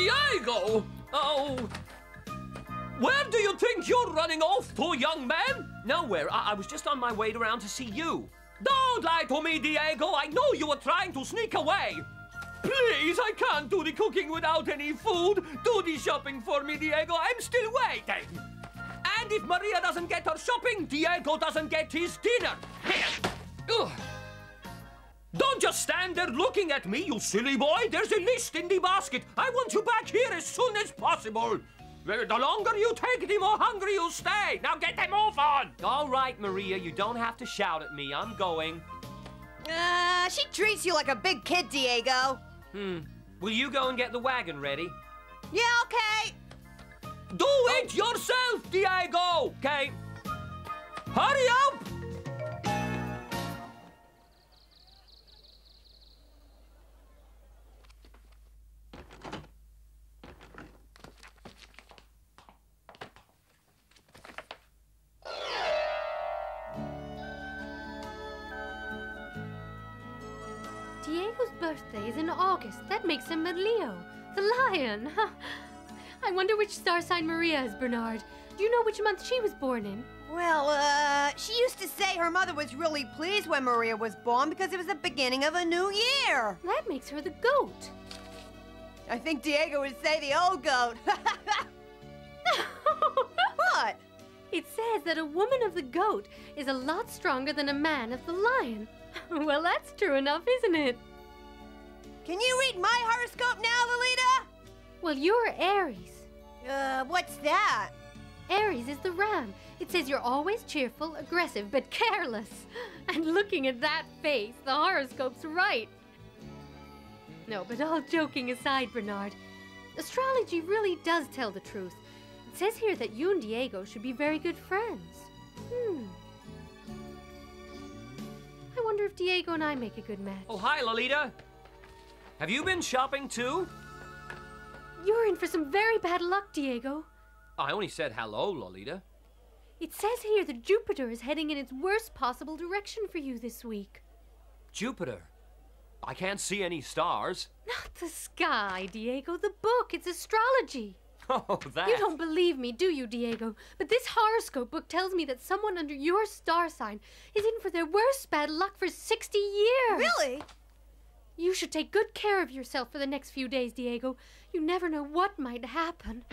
Diego! Oh... Where do you think you're running off to, young man? Nowhere. I was just on my way around to see you. Don't lie to me, Diego. I know you were trying to sneak away. Please, I can't do the cooking without any food. Do the shopping for me, Diego. I'm still waiting. And if Maria doesn't get her shopping, Diego doesn't get his dinner. Here. Ugh. Don't just stand there looking at me, you silly boy. There's a list in the basket. I want you back here as soon as possible. The longer you take, the more hungry you'll stay. Now get them off on. All right, Maria, you don't have to shout at me. I'm going. She treats you like a big kid, Diego. Will you go and get the wagon ready? Yeah, okay. Do it yourself, Diego! Okay. Hurry up! Diego's birthday is in August. That makes him a Leo. The lion. I wonder which star sign Maria is, Bernard. Do you know which month she was born in? Well, she used to say her mother was really pleased when Maria was born because it was the beginning of a new year. That makes her the goat. I think Diego would say the old goat. What? It says that a woman of the goat is a lot stronger than a man of the lion. Well, that's true enough, isn't it? Can you read my horoscope now, Lolita? Well, you're Aries. What's that? Aries is the ram. It says you're always cheerful, aggressive, but careless. And looking at that face, the horoscope's right. No, but all joking aside, Bernard, astrology really does tell the truth. It says here that you and Diego should be very good friends. I wonder if Diego and I make a good match. Oh, hi, Lolita. Have you been shopping too? You're in for some very bad luck, Diego. I only said hello, Lolita. It says here that Jupiter is heading in its worst possible direction for you this week. Jupiter? I can't see any stars. Not the sky, Diego. The book. It's astrology. Oh, that. You don't believe me, do you, Diego? But this horoscope book tells me that someone under your star sign is in for their worst bad luck for 60 years. Really? You should take good care of yourself for the next few days, Diego. You never know what might happen.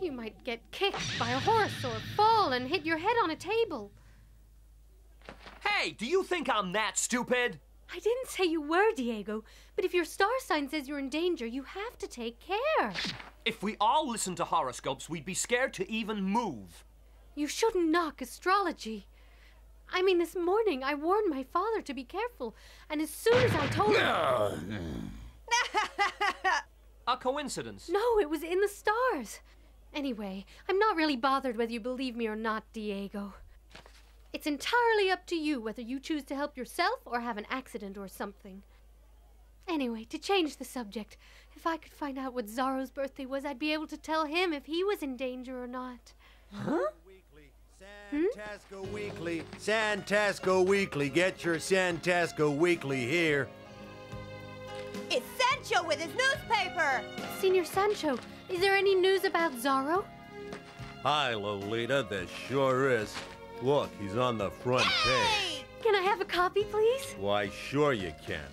You might get kicked by a horse or fall and hit your head on a table. Hey, do you think I'm that stupid? I didn't say you were, Diego, but if your star sign says you're in danger, you have to take care. If we all listened to horoscopes, we'd be scared to even move. You shouldn't knock astrology. I mean, this morning I warned my father to be careful, and as soon as I told him... A coincidence. No, it was in the stars. Anyway, I'm not really bothered whether you believe me or not, Diego. It's entirely up to you whether you choose to help yourself or have an accident or something. Anyway, to change the subject, if I could find out what Zorro's birthday was, I'd be able to tell him if he was in danger or not. Huh? Santasco Weekly, Santasco Weekly, get your Santasco Weekly here. It's Sancho with his newspaper. Senior Sancho, is there any news about Zorro? Hi, Lolita, there sure is. Look, he's on the front page. Can I have a copy, please? Why, sure you can.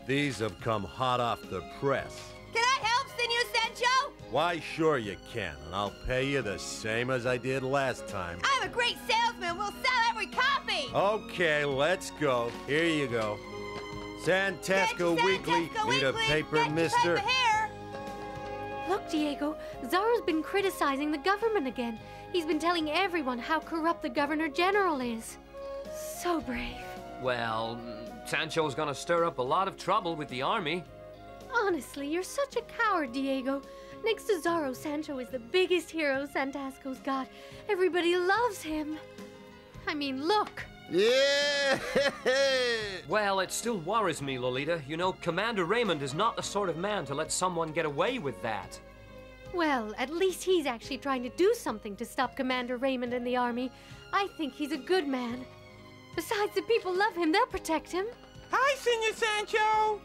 These have come hot off the press. Can I help, Senor Sancho? Why, sure you can, and I'll pay you the same as I did last time. I'm a great salesman. We'll sell every copy. Okay, let's go. Here you go. Santasco Weekly. Need a paper, mister? Look, Diego, Zorro's been criticizing the government again. He's been telling everyone how corrupt the Governor General is. So brave. Well, Sancho's gonna stir up a lot of trouble with the army. Honestly, you're such a coward, Diego. Next to Zorro, Sancho is the biggest hero Santasco's got. Everybody loves him. I mean, look. Yeah! Well, it still worries me, Lolita. You know, Commander Raymond is not the sort of man to let someone get away with that. Well, at least he's actually trying to do something to stop Commander Raymond and the army. I think he's a good man. Besides, the people love him. They'll protect him. Hi, Senor Sancho.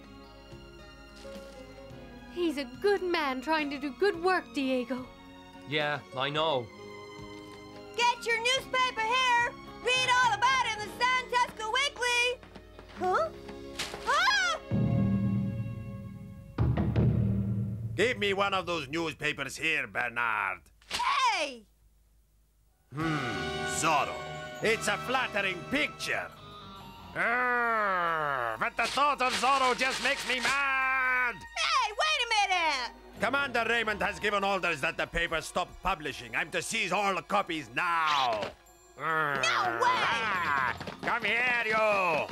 He's a good man trying to do good work, Diego. Yeah, I know. Get your newspaper here! Read all about it in the San Tesco Weekly! Huh? Ah! Give me one of those newspapers here, Bernard. Hey! Zorro. It's a flattering picture. But the thought of Zorro just makes me mad! Hey, wait a minute! Commander Raymond has given orders that the paper stop publishing. I'm to seize all the copies now. No way! Come here, you!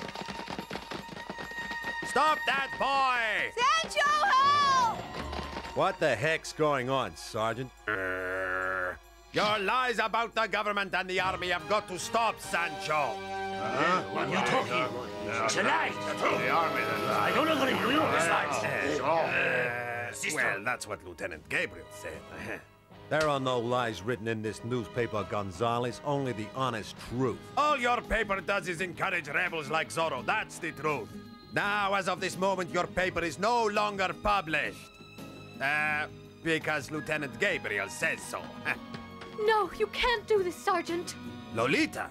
Stop that boy! Sancho, help! What the heck's going on, Sergeant? Your lies about the government and the army have got to stop, Sancho. What are you talking? It's a lie. The army, I don't agree with you. well, that's what Lieutenant Gabriel said. There are no lies written in this newspaper, Gonzales, only the honest truth. All your paper does is encourage rebels like Zorro, that's the truth. Now, as of this moment, your paper is no longer published. Because Lieutenant Gabriel says so. No, you can't do this, Sergeant. Lolita?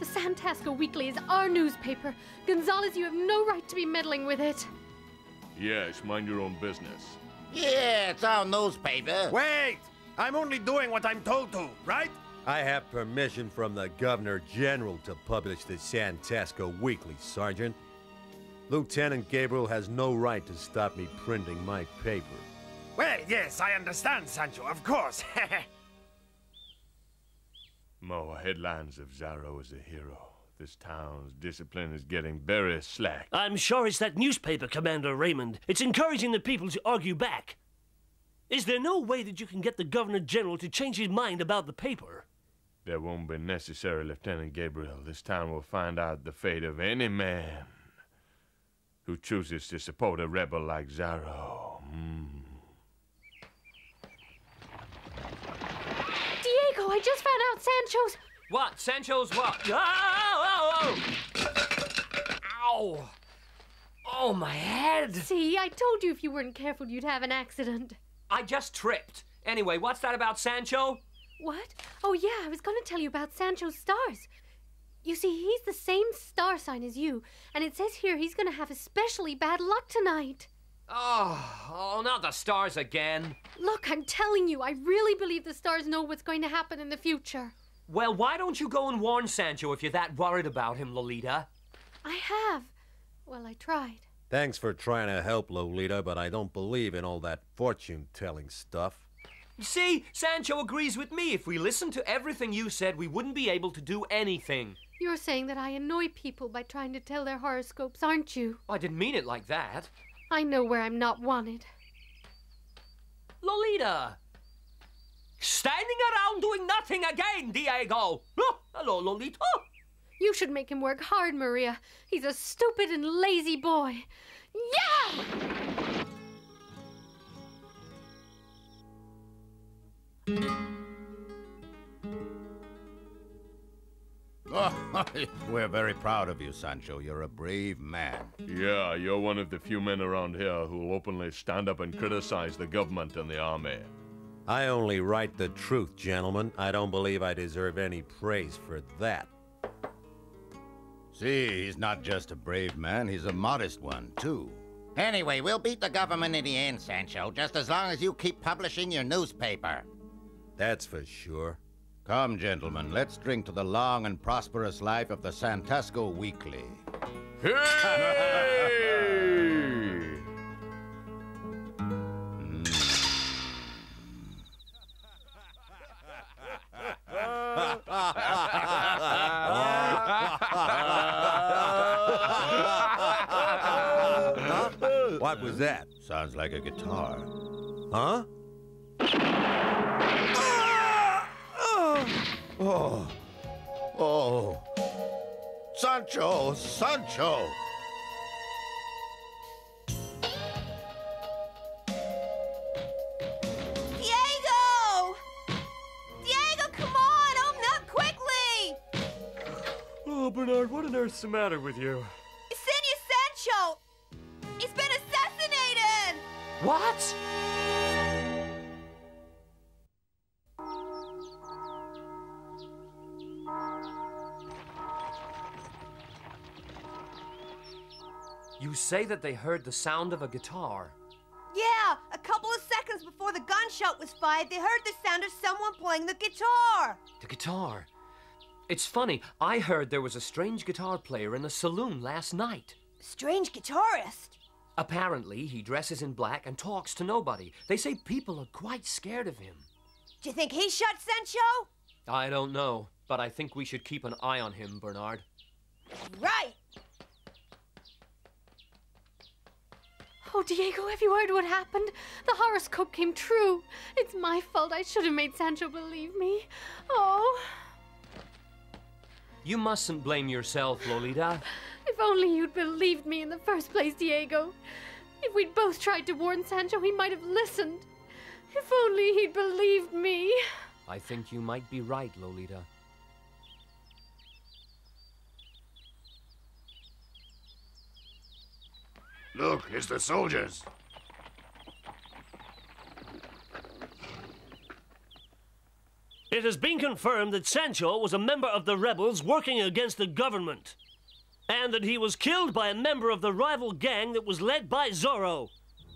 The San Tasco Weekly is our newspaper. Gonzales, you have no right to be meddling with it. Yes, mind your own business. Yeah, it's our newspaper. Wait! I'm only doing what I'm told to, right? I have permission from the Governor General to publish the San Tasco Weekly, Sergeant. Lieutenant Gabriel has no right to stop me printing my paper. Well, yes, I understand, Sancho, of course. More headlines of Zorro as a hero. This town's discipline is getting very slack. I'm sure it's that newspaper, Commander Raymond. It's encouraging the people to argue back. Is there no way that you can get the Governor General to change his mind about the paper? That won't be necessary, Lieutenant Gabriel. This town will find out the fate of any man who chooses to support a rebel like Zorro. Diego, I just found out Sancho's... What? Sancho's what? Ow! Ow! Oh, my head! See, I told you if you weren't careful, you'd have an accident. I just tripped. Anyway, what's that about Sancho? What? Oh, yeah, I was going to tell you about Sancho's stars. You see, he's the same star sign as you, and it says here he's going to have especially bad luck tonight. Oh, not the stars again. Look, I'm telling you, I really believe the stars know what's going to happen in the future. Well, why don't you go and warn Sancho if you're that worried about him, Lolita? I have. Well, I tried. Thanks for trying to help, Lolita, but I don't believe in all that fortune-telling stuff. See, Sancho agrees with me. If we listened to everything you said, we wouldn't be able to do anything. You're saying that I annoy people by trying to tell their horoscopes, aren't you? I didn't mean it like that. I know where I'm not wanted. Lolita! Standing around doing nothing again, Diego! Oh, hello, Lolita. You should make him work hard, Maria. He's a stupid and lazy boy. Yeah! Oh, we're very proud of you, Sancho. You're a brave man. Yeah, you're one of the few men around here who'll openly stand up and criticize the government and the army. I only write the truth, gentlemen. I don't believe I deserve any praise for that. See, he's not just a brave man, he's a modest one, too. Anyway, we'll beat the government in the end, Sancho, just as long as you keep publishing your newspaper. That's for sure. Come, gentlemen, let's drink to the long and prosperous life of the San Tasco Weekly. Hey! What was that? Sounds like a guitar. Huh? Oh. Sancho! Sancho! Diego! Diego, come on! Open up quickly! Oh, Bernard, what on earth's the matter with you? Senor Sancho! He's been assassinated! What? You say that they heard the sound of a guitar. Yeah, a couple of seconds before the gunshot was fired, they heard the sound of someone playing the guitar. The guitar. It's funny, I heard there was a strange guitar player in a saloon last night. Strange guitarist. Apparently, he dresses in black and talks to nobody. They say people are quite scared of him. Do you think he shot Sancho? I don't know, but I think we should keep an eye on him, Bernard. Right. Oh, Diego, have you heard what happened? The horoscope came true. It's my fault. I should have made Sancho believe me. Oh. You mustn't blame yourself, Lolita. If only you'd believed me in the first place, Diego. If we'd both tried to warn Sancho, he might have listened. If only he'd believed me. I think you might be right, Lolita. Look, it's the soldiers. It has been confirmed that Sancho was a member of the rebels working against the government, and that he was killed by a member of the rival gang that was led by Zorro.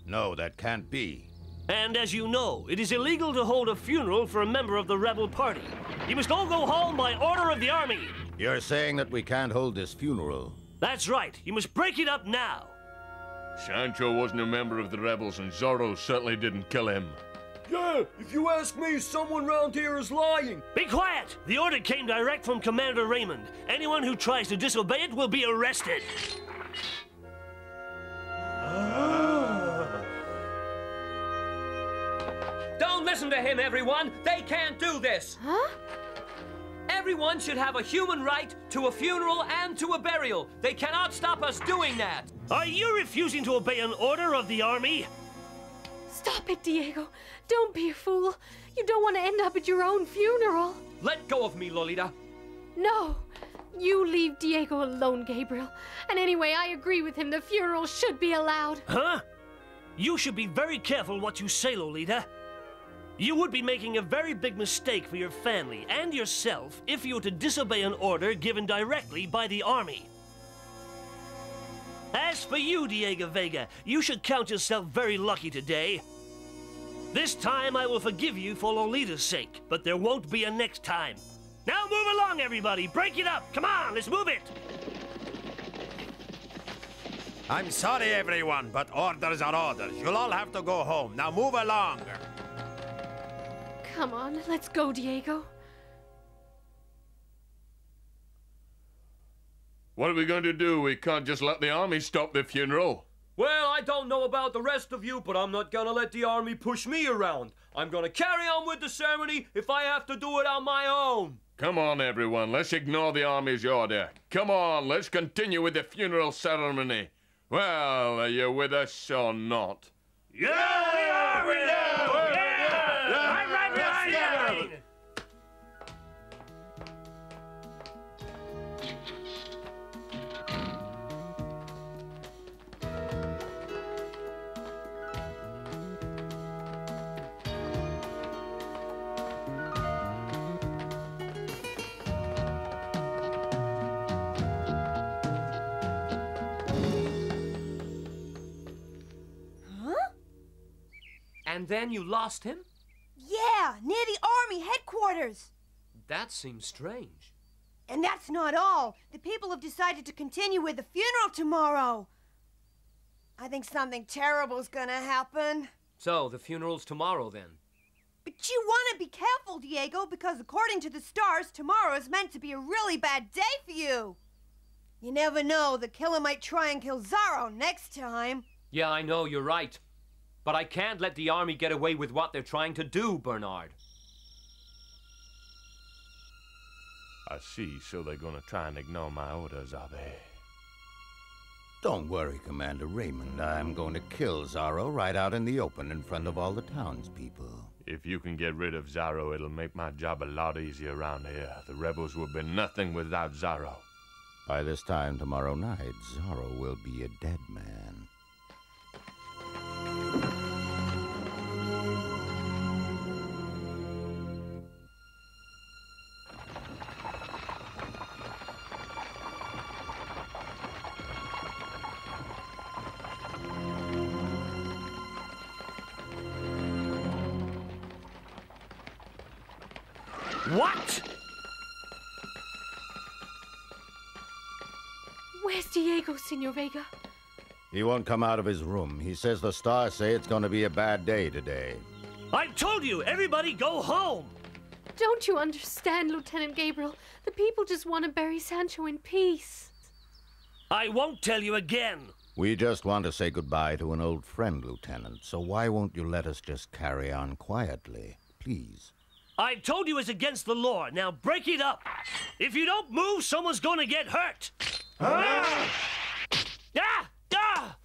No, that can't be. And as you know, it is illegal to hold a funeral for a member of the rebel party. You must all go home by order of the army. You're saying that we can't hold this funeral? That's right. You must break it up now. Sancho wasn't a member of the rebels, and Zorro certainly didn't kill him. Yeah, if you ask me, someone round here is lying. Be quiet! The order came direct from Commander Raymond. Anyone who tries to disobey it will be arrested. Don't listen to him, everyone. They can't do this. Huh? Everyone should have a human right to a funeral and to a burial. They cannot stop us doing that. Are you refusing to obey an order of the army? Stop it, Diego. Don't be a fool. You don't want to end up at your own funeral. Let go of me, Lolita. No. You leave Diego alone, Gabriel. And anyway, I agree with him. The funeral should be allowed. Huh? You should be very careful what you say, Lolita. You would be making a very big mistake for your family and yourself if you were to disobey an order given directly by the army. As for you, Diego Vega, you should count yourself very lucky today. This time I will forgive you for Lolita's sake, but there won't be a next time. Now move along, everybody. Break it up. Come on, let's move it. I'm sorry, everyone, but orders are orders. You'll all have to go home. Now move along. Come on, let's go, Diego. What are we going to do? We can't just let the army stop the funeral. Well, I don't know about the rest of you, but I'm not gonna let the army push me around. I'm gonna carry on with the ceremony if I have to do it on my own. Come on, everyone. Let's ignore the army's order. Come on, let's continue with the funeral ceremony. Well, are you with us or not? Yeah, we are with you! Yeah! I'm right behind you! And then you lost him? Yeah, near the army headquarters. That seems strange. And that's not all. The people have decided to continue with the funeral tomorrow. I think something terrible's gonna happen. So, the funeral's tomorrow then? But you want to be careful, Diego, because according to the stars, tomorrow is meant to be a really bad day for you. You never know, the killer might try and kill Zorro next time. Yeah, I know, you're right. But I can't let the army get away with what they're trying to do, Bernard. I see, so they're gonna try and ignore my orders, are they? Don't worry, Commander Raymond. I'm going to kill Zorro right out in the open in front of all the townspeople. If you can get rid of Zorro, it'll make my job a lot easier around here. The rebels will be nothing without Zorro. By this time tomorrow night, Zorro will be a dead man. What? Where's Diego, Senor Vega? He won't come out of his room. He says the stars say it's going to be a bad day today. I told you, everybody go home! Don't you understand, Lieutenant Gabriel? The people just want to bury Sancho in peace. I won't tell you again. We just want to say goodbye to an old friend, Lieutenant, so why won't you let us just carry on quietly, please? I told you it's against the law. Now break it up. If you don't move, someone's gonna get hurt. Ah! Ah! Ah!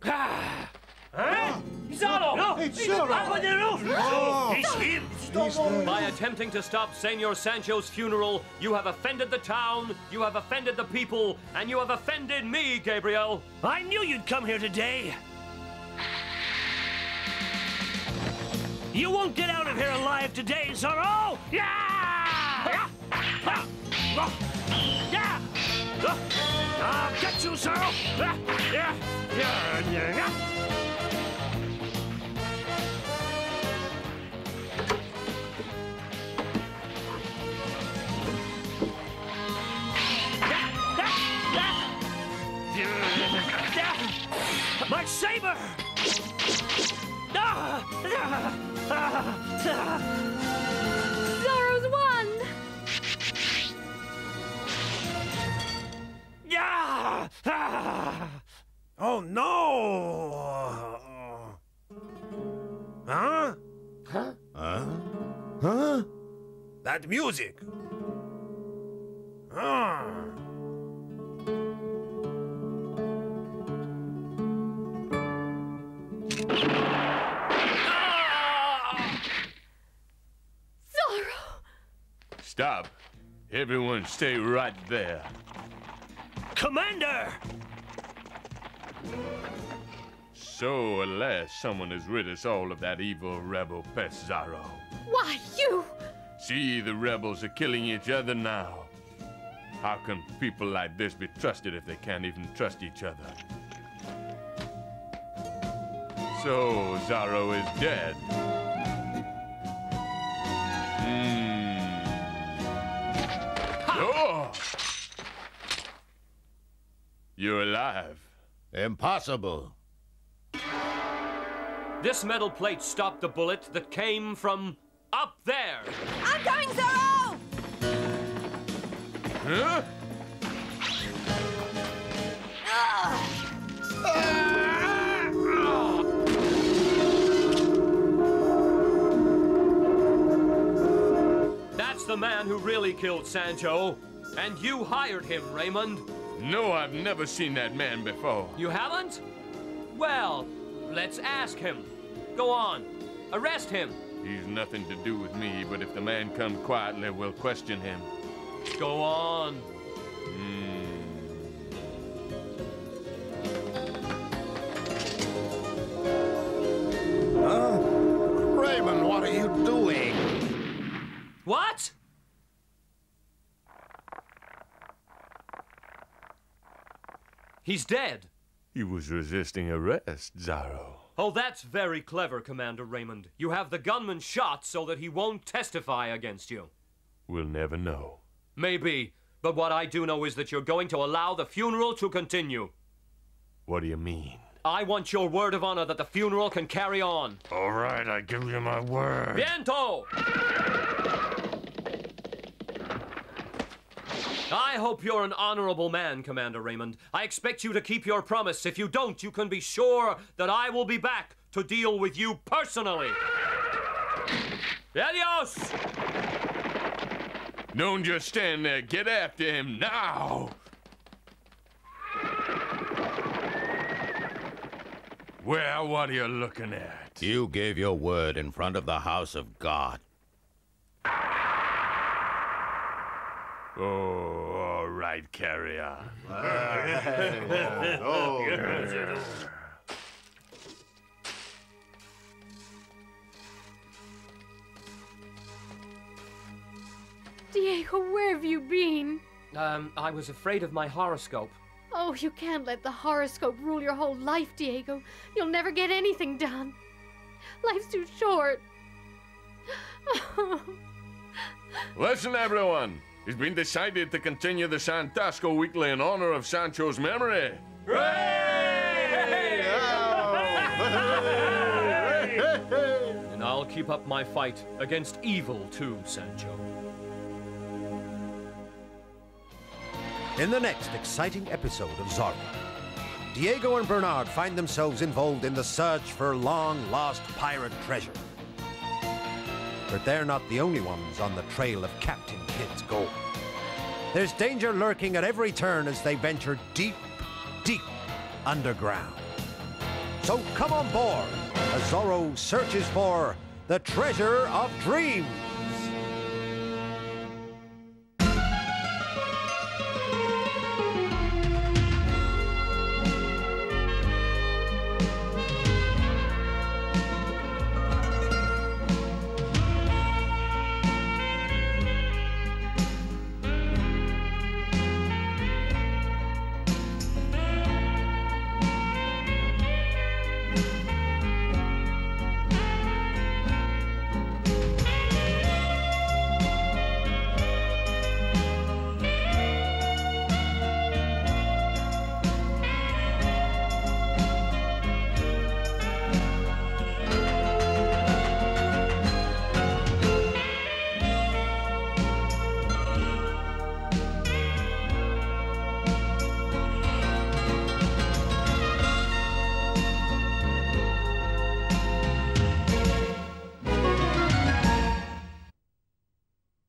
Ah! Huh? Zorro! No! It's Zorro! Up on the roof! Oh. He's him! By attempting to stop Senor Sancho's funeral, you have offended the town, you have offended the people, and you have offended me, Gabriel. I knew you'd come here today. You won't get out of here alive today, Zorro! Yeah! Yeah! I'll get you, Zorro! Yeah! My saber! Zorro's won! Yeah! Oh, no! Huh? Huh? Huh? That music. Stop. Everyone stay right there. Commander! So, at last, someone has rid us all of that evil rebel pest, Zorro. Why, you! See, the rebels are killing each other now. How can people like this be trusted if they can't even trust each other? So, Zorro is dead. Oh! You're alive. Impossible. This metal plate stopped the bullet that came from up there. I'm coming, Zorro! Huh? That's the man who really killed Sancho. And you hired him, Raymond. No, I've never seen that man before. You haven't? Well, let's ask him. Go on. Arrest him. He's nothing to do with me, but if the man comes quietly, we'll question him. Go on. Raymond, what are you doing? What? He's dead. He was resisting arrest, Zorro. Oh, that's very clever, Commander Raymond. You have the gunman shot so that he won't testify against you. We'll never know. Maybe, but what I do know is that you're going to allow the funeral to continue. What do you mean? I want your word of honor that the funeral can carry on. All right, I give you my word. Viento! I hope you're an honorable man, Commander Raymond. I expect you to keep your promise. If you don't, you can be sure that I will be back to deal with you personally. Adios! Don't just stand there. Get after him now. Well, what are you looking at? You gave your word in front of the house of God. Oh, all right, carry on. Diego, where have you been? I was afraid of my horoscope. Oh, you can't let the horoscope rule your whole life, Diego. You'll never get anything done. Life's too short. Listen, everyone. It's been decided to continue the Santasco Weekly in honor of Sancho's memory. And I'll keep up my fight against evil too, Sancho. In the next exciting episode of Zorro, Diego and Bernard find themselves involved in the search for long-lost pirate treasure. But they're not the only ones on the trail of Captain Kidd's gold. There's danger lurking at every turn as they venture deep, deep underground. So come on board as Zorro searches for the treasure of dreams.